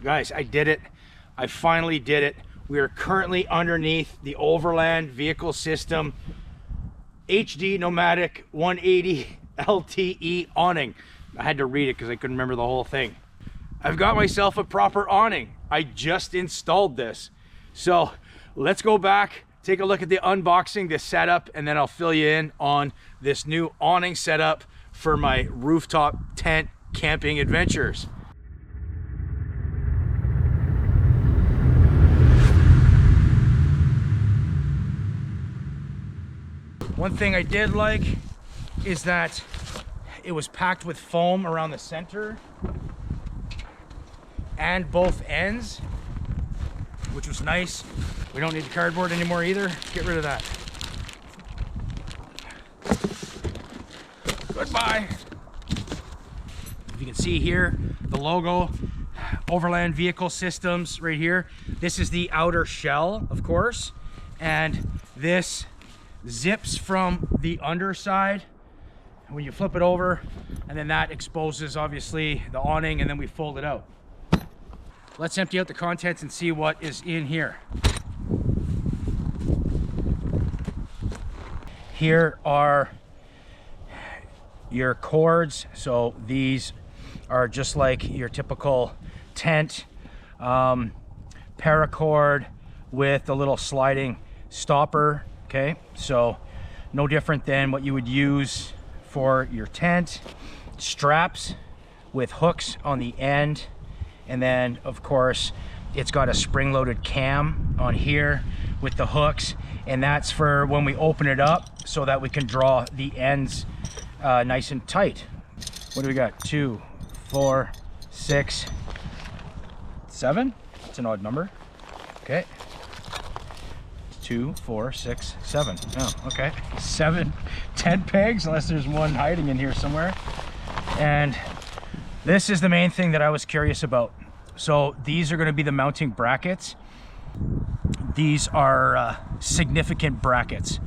Guys, I did it. I finally did it. We are currently underneath the Overland Vehicle System HD Nomadic 180 LTE awning. I had to read it because I couldn't remember the whole thing. I've got myself a proper awning. I just installed this. So let's go back, take a look at the unboxing, the setup, and then I'll fill you in on this new awning setup for my rooftop tent camping adventures. One thing I did like is that it was packed with foam around the center and both ends, which was nice. We don't need the cardboard anymore either. Get rid of that. Goodbye. If you can see here, the logo, Overland Vehicle Systems right here. This is the outer shell, of course, and this zips from the underside when you flip it over, and then that exposes obviously the awning, and then we fold it out. Let's empty out the contents and see what is in here. Here are your cords. So these are just like your typical tent paracord with a little sliding stopper. Okay, so no different than what you would use for your tent. Straps with hooks on the end, and then of course it's got a spring-loaded cam on here with the hooks, and that's for when we open it up so that we can draw the ends nice and tight. What do we got? 2, 4, 6, 7. That's an odd number. Okay. 2, 4, 6, 7. Oh, okay. 7 tent pegs, unless there's one hiding in here somewhere. And this is the main thing that I was curious about. So these are going to be the mounting brackets. These are significant brackets.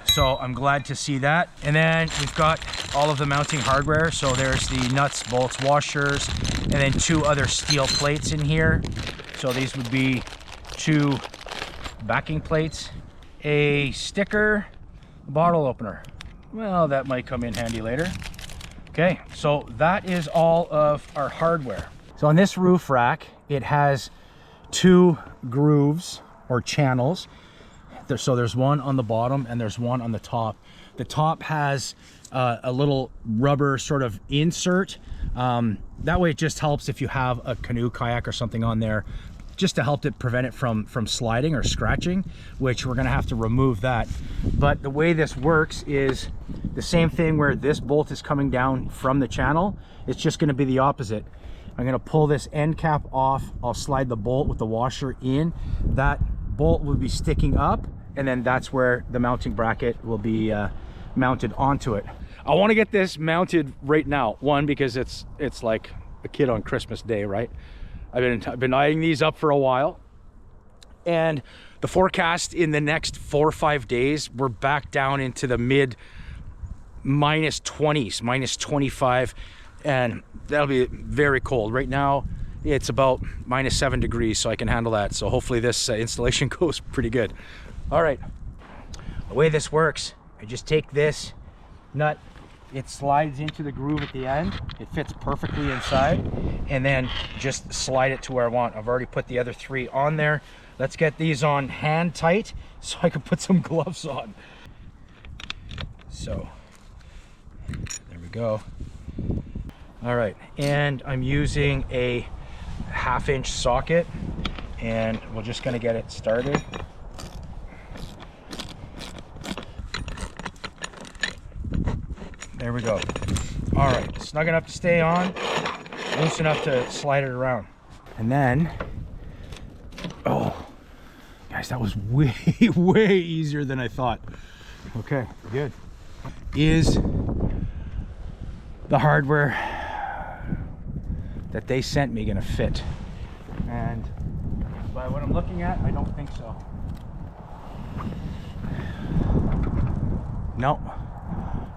So I'm glad to see that. And then we've got all of the mounting hardware. So there's the nuts, bolts, washers, and then 2 other steel plates in here. So these would be 2 backing plates, a sticker, a bottle opener. Well, that might come in handy later. Okay, so that is all of our hardware. So on this roof rack, it has 2 grooves or channels. So there's one on the bottom and there's one on the top. The top has a little rubber sort of insert. That way it just helps if you have a canoe, kayak or something on there, just to help it prevent it from sliding or scratching, which we're gonna have to remove that. But the way this works is the same thing where this bolt is coming down from the channel. It's just gonna be the opposite. I'm gonna pull this end cap off. I'll slide the bolt with the washer in. That bolt will be sticking up, and then that's where the mounting bracket will be mounted onto it. I wanna get this mounted right now. One, because it's like a kid on Christmas Day, right? I've been eyeing these up for a while, and the forecast in the next 4 or 5 days, we're back down into the mid -20s, -25, and that'll be very cold. Right now it's about -7 degrees, so I can handle that. So hopefully this installation goes pretty good. All right, the way this works, I just take this nut, it slides into the groove at the end, it fits perfectly inside, and then just slide it to where I want. I've already put the other 3 on there. Let's get these on hand tight so I can put some gloves on. So there we go. All right, and I'm using a 1/2 inch socket, and we're just gonna get it started. There we go. All right, snug enough to stay on, loose enough to slide it around. And then, oh, guys, that was way, way easier than I thought. Okay, good. Is the hardware that they sent me gonna fit? And by what I'm looking at, I don't think so. No.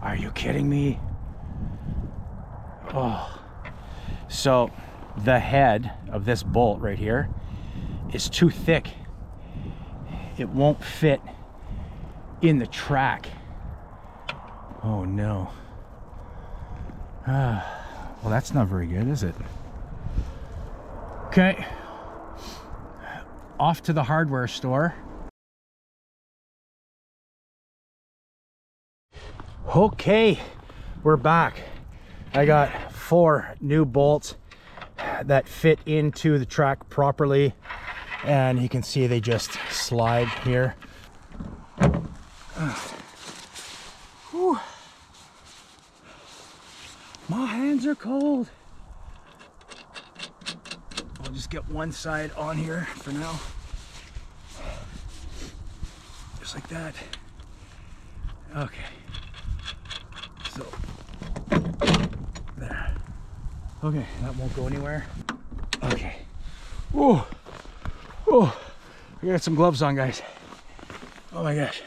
Are you kidding me? Oh, so the head of this bolt right here is too thick. It won't fit in the track. Oh no. Well, that's not very good, is it? Okay. Off to the hardware store. Okay, we're back. I got 4 new bolts that fit into the track properly, and you can see they just slide here. Whew. My hands are cold. I'll just get one side on here for now. Just like that. Okay. So, there. Okay, that won't go anywhere. Okay. Whoa. Whoa. I got some gloves on, guys. Oh my gosh.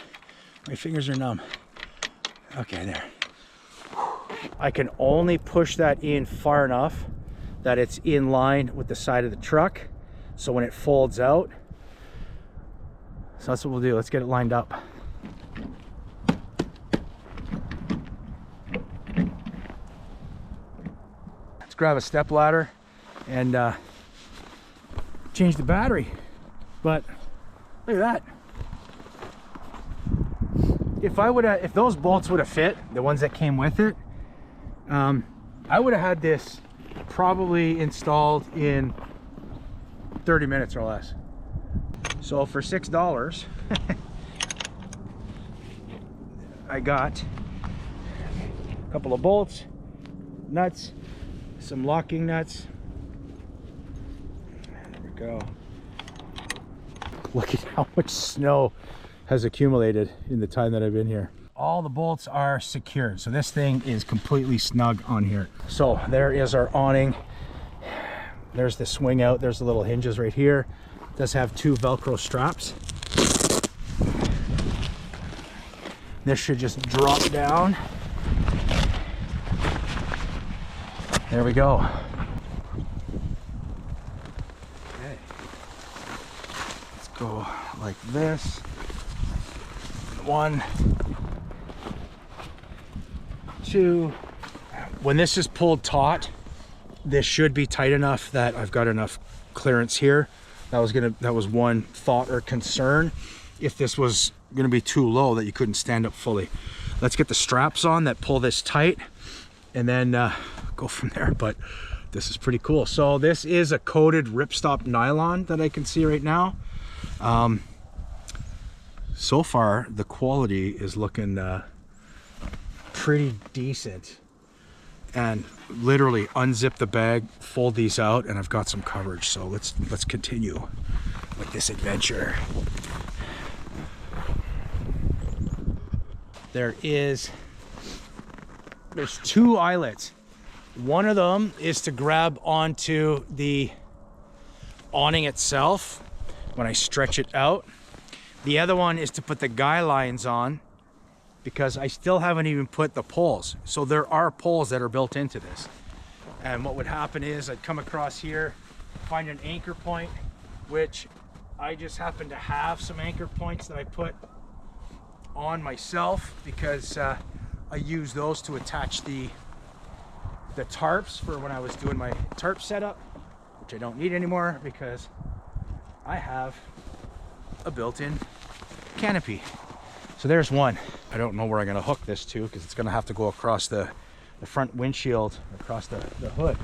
My fingers are numb. Okay, there. I can only push that in far enough that it's in line with the side of the truck. So when it folds out, so that's what we'll do. Let's get it lined up. Let's grab a step ladder and change the battery. But look at that. If those bolts would have fit, the ones that came with it, I would have had this probably installed in 30 minutes or less. So for $6, I got a couple of bolts, nuts, some locking nuts. There we go. Look at how much snow has accumulated in the time that I've been here. All the bolts are secured, so this thing is completely snug on here. So there is our awning. There's the swing out. There's the little hinges right here. It does have 2 Velcro straps. This should just drop down. There we go. Okay. Let's go like this. 1, 2. When this is pulled taut, this should be tight enough that I've got enough clearance here. That was one thought or concern, if this was gonna be too low that you couldn't stand up fully. Let's get the straps on that pull this tight, and then go from there. But this is pretty cool. So this is a coated ripstop nylon that I can see right now. So far the quality is looking pretty decent, and literally unzip the bag, fold these out, and I've got some coverage. So let's continue with this adventure. There's 2 eyelets. One of them is to grab onto the awning itself when I stretch it out. The other one is to put the guy lines on, because I still haven't even put the poles. So there are poles that are built into this. And what would happen is I'd come across here, find an anchor point, which I just happen to have some anchor points that I put on myself, because I use those to attach the tarps for when I was doing my tarp setup, which I don't need anymore because I have a built-in canopy. So there's one. I don't know where I'm going to hook this to, because it's going to have to go across the front windshield, across the hood.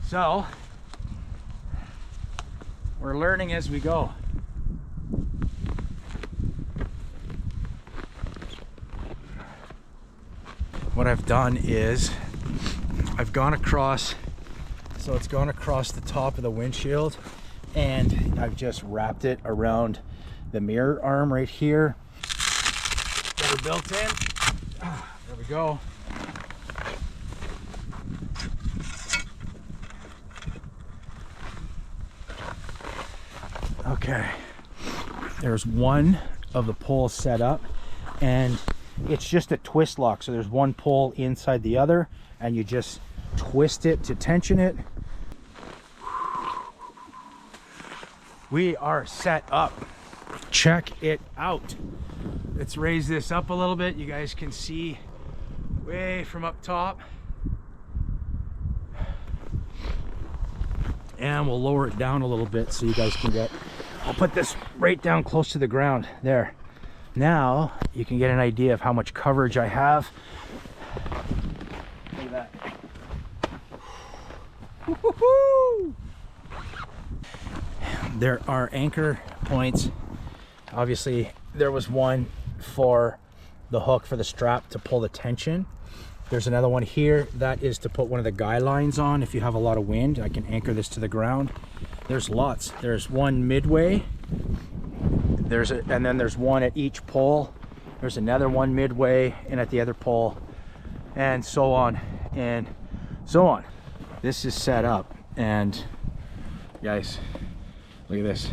So we're learning as we go. What I've done is I've gone across, so it's gone across the top of the windshield, and I've just wrapped it around the mirror arm right here that are built in. There we go. Okay, there's one of the poles set up, and it's just a twist lock. So there's one pole inside the other, and you just twist it to tension it. we are set up. Check it out. Let's raise this up a little bit. You guys can see way from up top. And we'll lower it down a little bit so you guys can get, I'll put this right down close to the ground there. Now you can get an idea of how much coverage I have. Look at that. Woo-hoo-hoo! There are anchor points. Obviously there was one for the hook for the strap to pull the tension. There's another one here that is to put one of the guy lines on if you have a lot of wind. I can anchor this to the ground. There's lots. There's one midway. And then there's one at each pole. There's another one midway and at the other pole, and so on and so on. This is set up, and guys, look at this.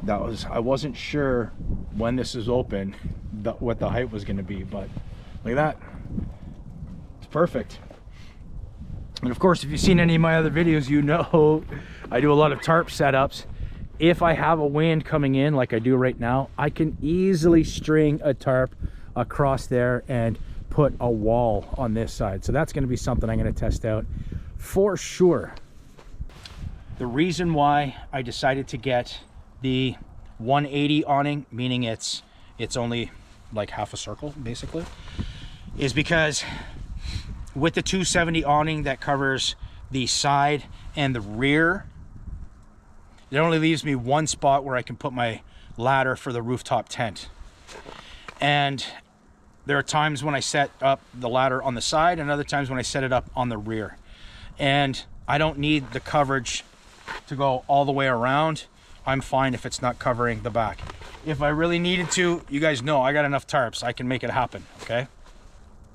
I wasn't sure when this is open what the height was going to be, but look at that. It's perfect. And of course, if you've seen any of my other videos, you know I do a lot of tarp setups. If I have a wind coming in like I do right now, I can easily string a tarp across there and put a wall on this side. So that's going to be something I'm going to test out for sure. The reason why I decided to get the 180 awning, meaning it's only like half a circle basically, is because with the 270 awning that covers the side and the rear, it only leaves me one spot where I can put my ladder for the rooftop tent. And there are times when I set up the ladder on the side and other times when I set it up on the rear. And I don't need the coverage to go all the way around. I'm fine if it's not covering the back. If I really needed to, you guys know I got enough tarps. I can make it happen, okay?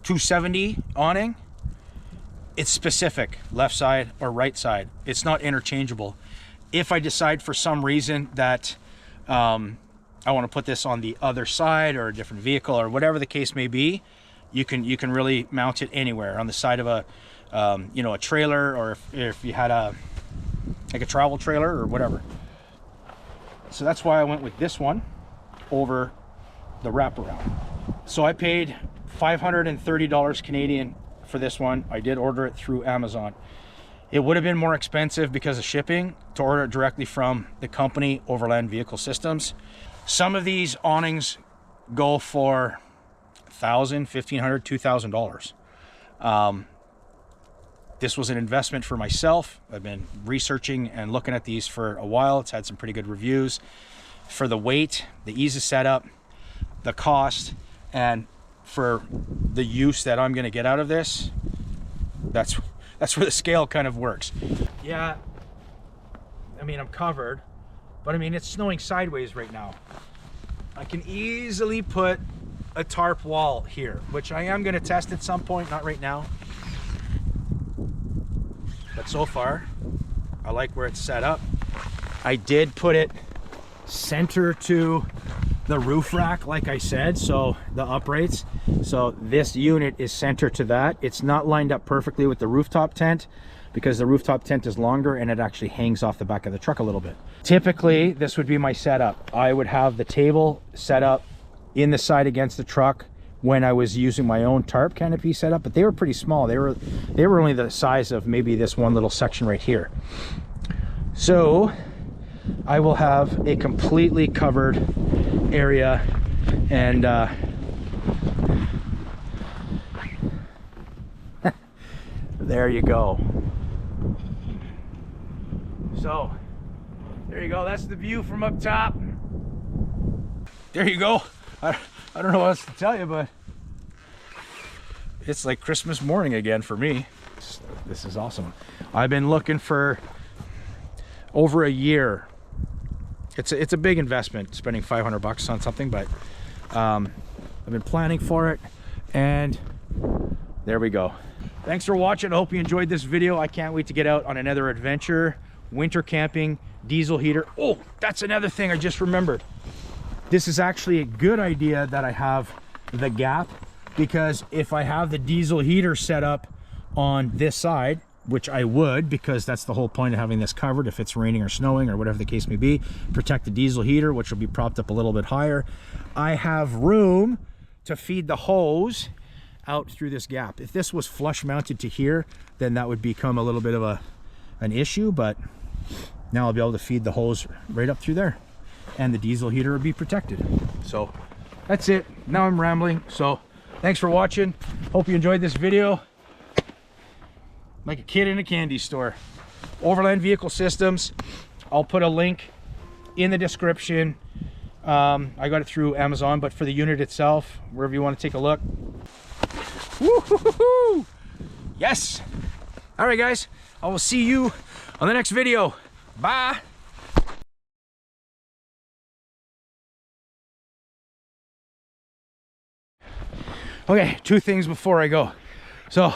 270 awning, it's specific, left side or right side. It's not interchangeable. If I decide for some reason that I want to put this on the other side or a different vehicle or whatever the case may be, you can really mount it anywhere on the side of a you know, a trailer, or if you had like a travel trailer or whatever. So that's why I went with this one over the wraparound. So I paid $530 Canadian for this one. I did order it through Amazon. It would have been more expensive because of shipping to order it directly from the company Overland Vehicle Systems. Some of these awnings go for $1,000, $1,500, $2,000. This was an investment for myself. I've been researching and looking at these for a while. It's had some pretty good reviews for the weight, the ease of setup, the cost, and for the use that I'm going to get out of this. That's where the scale kind of works. Yeah, I mean, I'm covered, but I mean, it's snowing sideways right now. I can easily put a tarp wall here, which I am going to test at some point, not right now. But so far, I like where it's set up. I did put it center to the roof rack, like I said, so the uprights. So this unit is center to that. It's not lined up perfectly with the rooftop tent because the rooftop tent is longer and it actually hangs off the back of the truck a little bit. Typically, this would be my setup. I would have the table set up in the side against the truck when I was using my own tarp canopy setup, but they were pretty small. They were only the size of maybe this one little section right here. So I will have a completely covered area, and there you go. So there you go. That's the view from up top. There you go. I don't know what else to tell you, but it's like Christmas morning again for me. This is awesome. I've been looking for over a year. It's a big investment, spending $500 on something, but I've been planning for it, and there we go. Thanks for watching. I hope you enjoyed this video. I can't wait to get out on another adventure. Winter camping, diesel heater. Oh, that's another thing I just remembered. This is actually a good idea that I have the gap, because if I have the diesel heater set up on this side, which I would, because that's the whole point of having this covered if it's raining or snowing or whatever the case may be. Protect the diesel heater, which will be propped up a little bit higher. I have room to feed the hose out through this gap. If this was flush mounted to here, then that would become a little bit of an issue, but now I'll be able to feed the hose right up through there, and the diesel heater will be protected. So that's it. Now I'm rambling, so thanks for watching. Hope you enjoyed this video. Like a kid in a candy store. Overland Vehicle Systems. I'll put a link in the description. I got it through Amazon, but for the unit itself, wherever you want to take a look. Woo-hoo-hoo-hoo! Yes! All right, guys. I will see you on the next video. Bye! Okay, two things before I go. So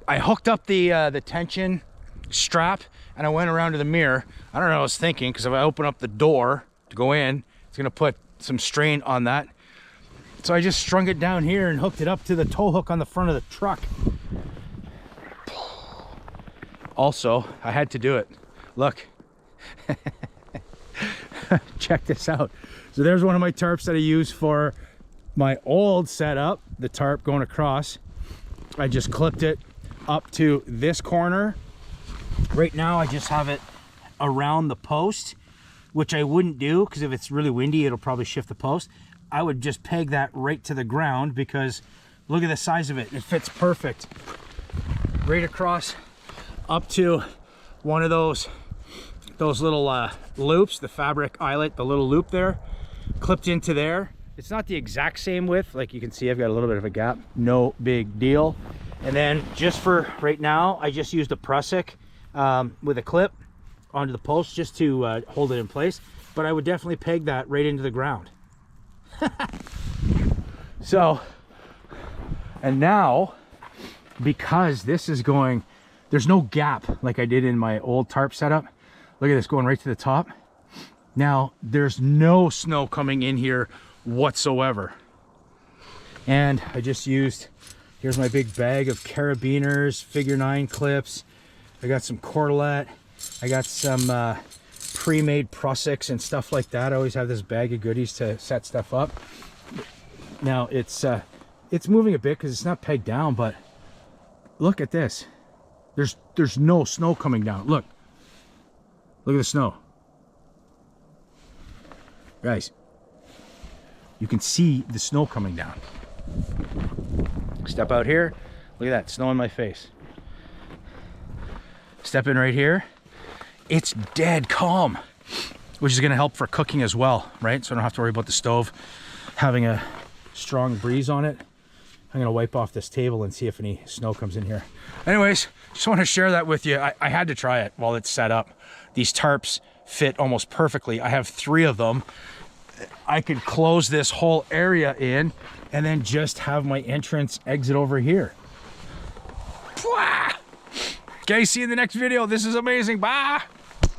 I hooked up the tension strap and I went around to the mirror. I don't know what I was thinking, because if I open up the door to go in, it's gonna put some strain on that. So I just strung it down here and hooked it up to the tow hook on the front of the truck. Also, I had to do it. Look. Check this out. So there's one of my tarps that I use for my old setup, the tarp going across. I just clipped it up to this corner. Right now I just have it around the post, which I wouldn't do, because if it's really windy it'll probably shift the post. I would just peg that right to the ground, because look at the size of it. It fits perfect right across up to one of those little loops, the fabric eyelet, the little loop there, clipped into there. It's not the exact same width, like you can see I've got a little bit of a gap, no big deal. And then just for right now, I just used a prusik with a clip onto the post just to hold it in place. But I would definitely peg that right into the ground. So, and now, because this is going, there's no gap like I did in my old tarp setup. Look at this going right to the top. Now, there's no snow coming in here whatsoever. And I just used, here's my big bag of carabiners, figure 9 clips. I got some cordelette. I got some pre-made prusiks and stuff like that. I always have this bag of goodies to set stuff up. Now it's moving a bit because it's not pegged down, but look at this. There's no snow coming down. Look at the snow, guys. You can see the snow coming down. Step out here, look at that, snow on my face. Step in right here, it's dead calm, which is gonna help for cooking as well, right? So I don't have to worry about the stove having a strong breeze on it. I'm gonna wipe off this table and see if any snow comes in here. Anyways, just want to share that with you. I had to try it while it's set up. These tarps fit almost perfectly. I have 3 of them. I could close this whole area in and then just have my entrance exit over here. Okay, see you in the next video. This is amazing. Bye.